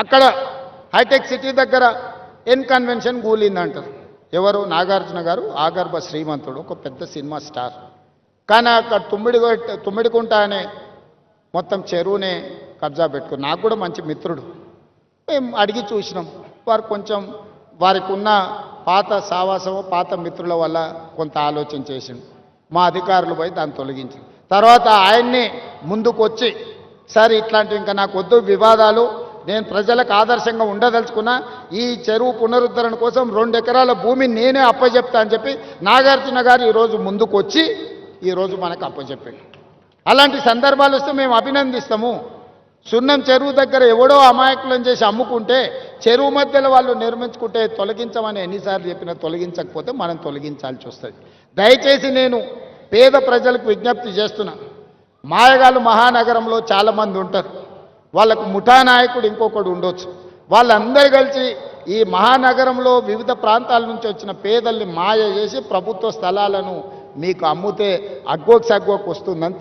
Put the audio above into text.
అక్కడ hitech city దగ్గర N convention కూలిందంటారు. ఎవరు? నాగార్జున గారు ఆగర్భ శ్రీమంతుడు, ఒక పెద్ద సినిమా స్టార్. కానీ అక్కడ తుమ్మిడికుంట అనే మొత్తం చెరువునే కబ్జా పెట్టుకుని, నాకు కూడా మంచి మిత్రుడు. మేము అడిగి చూసినాం. వారు కొంచెం వారికి ఉన్న పాత సావాసం, పాత మిత్రుల వల్ల కొంత ఆలోచన చేసిండు. మా అధికారులు పోయి దాన్ని తొలగించింది. తర్వాత ఆయన్ని ముందుకు వచ్చి, సార్ ఇట్లాంటివి ఇంకా నాకు వద్దు వివాదాలు, నేను ప్రజలకు ఆదర్శంగా ఉండదలుచుకున్నా, ఈ చెరువు పునరుద్ధరణ కోసం 2 ఎకరాల భూమిని నేనే అప్పచెప్తా అని చెప్పి నాగార్జున గారు ఈరోజు ముందుకు వచ్చి ఈరోజు మనకు అప్పచెప్పాడు. అలాంటి సందర్భాలు వస్తే మేము అభినందిస్తాము. సున్నం చెరువు దగ్గర ఎవడో అమాయకులను చేసి అమ్ముకుంటే, చెరువు మధ్యలో వాళ్ళు నిర్మించుకుంటే తొలగించమని ఎన్నిసార్లు చెప్పినా తొలగించకపోతే మనం తొలగించాల్సి వస్తుంది. దయచేసి నేను పేద ప్రజలకు విజ్ఞప్తి చేస్తున్నా. మాయగాళ్ళు మహానగరంలో చాలామంది ఉంటారు. వాళ్ళకు ముఠా నాయకుడు ఇంకొకడు ఉండొచ్చు. వాళ్ళందరూ కలిసి ఈ మహానగరంలో వివిధ ప్రాంతాల నుంచి వచ్చిన పేదల్ని మాయ చేసి ప్రభుత్వ స్థలాలను మీకు అమ్ముతే అగ్గోకి సగ్గోకి వస్తుందని